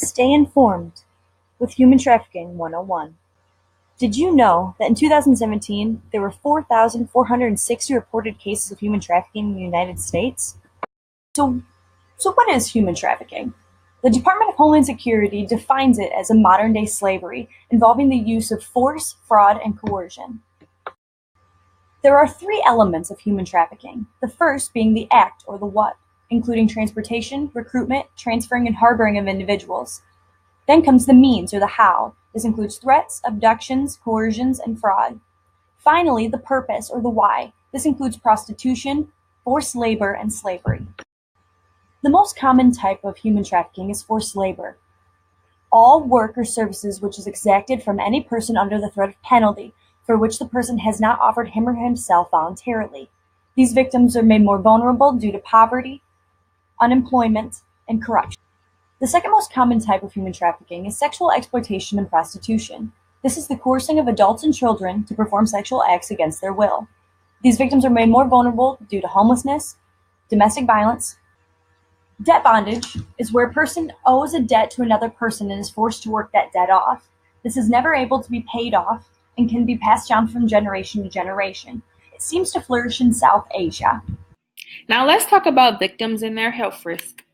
Stay informed with Human Trafficking 101. Did you know that in 2017 there were 4,460 reported cases of human trafficking in the United States? So what is human trafficking? The Department of Homeland Security defines it as a modern-day slavery involving the use of force, fraud, and coercion. There are three elements of human trafficking, the first being the act or the what, including transportation, recruitment, transferring, and harboring of individuals. Then comes the means or the how. This includes threats, abductions, coercions, and fraud. Finally, the purpose or the why. This includes prostitution, forced labor, and slavery. The most common type of human trafficking is forced labor. All work or services which is exacted from any person under the threat of penalty for which the person has not offered him or himself voluntarily. These victims are made more vulnerable due to poverty, unemployment, and corruption. The second most common type of human trafficking is sexual exploitation and prostitution. This is the coercing of adults and children to perform sexual acts against their will. These victims are made more vulnerable due to homelessness, domestic violence. Debt bondage is where a person owes a debt to another person and is forced to work that debt off. This is never able to be paid off and can be passed down from generation to generation. It seems to flourish in South Asia. Now let's talk about victims and their health risk.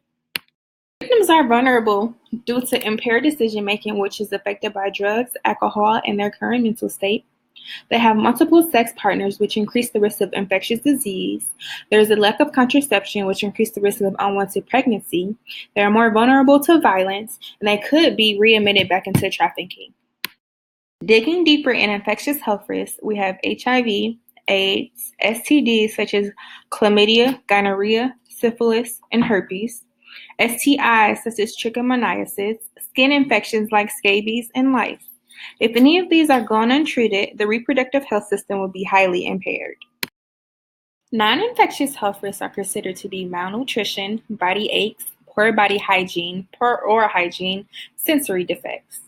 Victims are vulnerable due to impaired decision-making, which is affected by drugs, alcohol, and their current mental state. They have multiple sex partners, which increase the risk of infectious disease. There's a lack of contraception, which increases the risk of unwanted pregnancy. They are more vulnerable to violence, and they could be readmitted back into trafficking. Digging deeper in infectious health risks, we have HIV, AIDS, STDs such as chlamydia, gonorrhea, syphilis, and herpes, STIs such as trichomoniasis, skin infections like scabies, and lice. If any of these are gone untreated, the reproductive health system will be highly impaired. Non-infectious health risks are considered to be malnutrition, body aches, poor body hygiene, poor oral hygiene, sensory defects.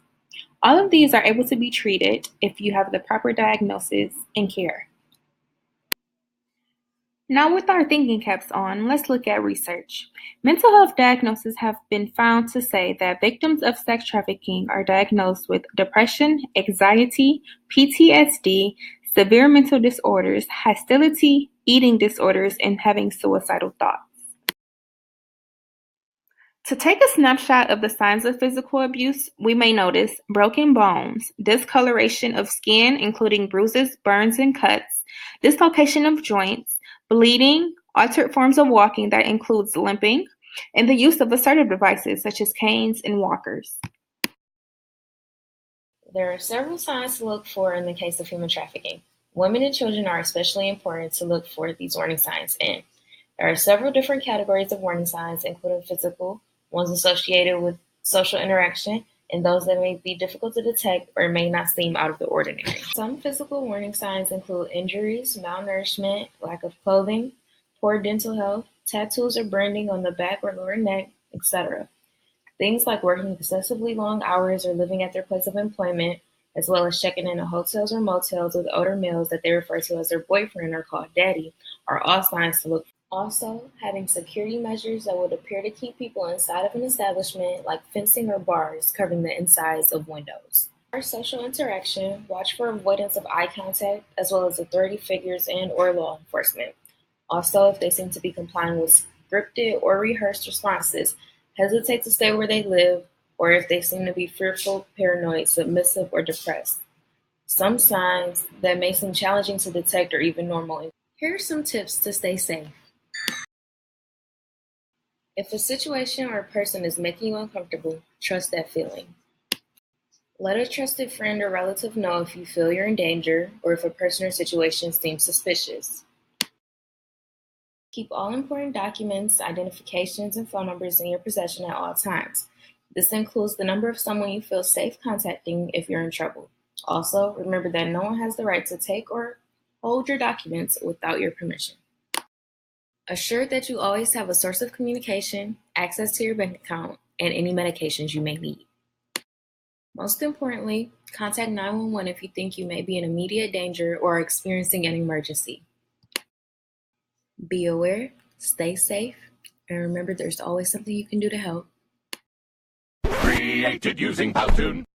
All of these are able to be treated if you have the proper diagnosis and care. Now with our thinking caps on, let's look at research. Mental health diagnoses have been found to say that victims of sex trafficking are diagnosed with depression, anxiety, PTSD, severe mental disorders, hostility, eating disorders, and having suicidal thoughts. To take a snapshot of the signs of physical abuse, we may notice broken bones, discoloration of skin, including bruises, burns, and cuts, dislocation of joints, bleeding, altered forms of walking that includes limping, and the use of assertive devices such as canes and walkers. There are several signs to look for in the case of human trafficking. Women and children are especially important to look for these warning signs in. There are several different categories of warning signs, including physical, ones associated with social interaction, and those that may be difficult to detect or may not seem out of the ordinary. Some physical warning signs include injuries, malnourishment, lack of clothing, poor dental health, tattoos or branding on the back or lower neck, etc. Things like working excessively long hours or living at their place of employment, as well as checking into hotels or motels with older males that they refer to as their boyfriend or call daddy, are all signs to look for. Also, having security measures that would appear to keep people inside of an establishment, like fencing or bars covering the insides of windows. For social interaction, watch for avoidance of eye contact, as well as authority figures and or law enforcement. Also, if they seem to be complying with scripted or rehearsed responses, hesitate to stay where they live, or if they seem to be fearful, paranoid, submissive, or depressed. Some signs that may seem challenging to detect are even normal. Here are some tips to stay safe. If a situation or a person is making you uncomfortable, trust that feeling. Let a trusted friend or relative know if you feel you're in danger or if a person or situation seems suspicious. Keep all important documents, identifications, and phone numbers in your possession at all times. This includes the number of someone you feel safe contacting if you're in trouble. Also, remember that no one has the right to take or hold your documents without your permission. Assure that you always have a source of communication, access to your bank account, and any medications you may need. Most importantly, contact 911 if you think you may be in immediate danger or are experiencing an emergency. Be aware, stay safe, and remember there's always something you can do to help. created using Powtoon.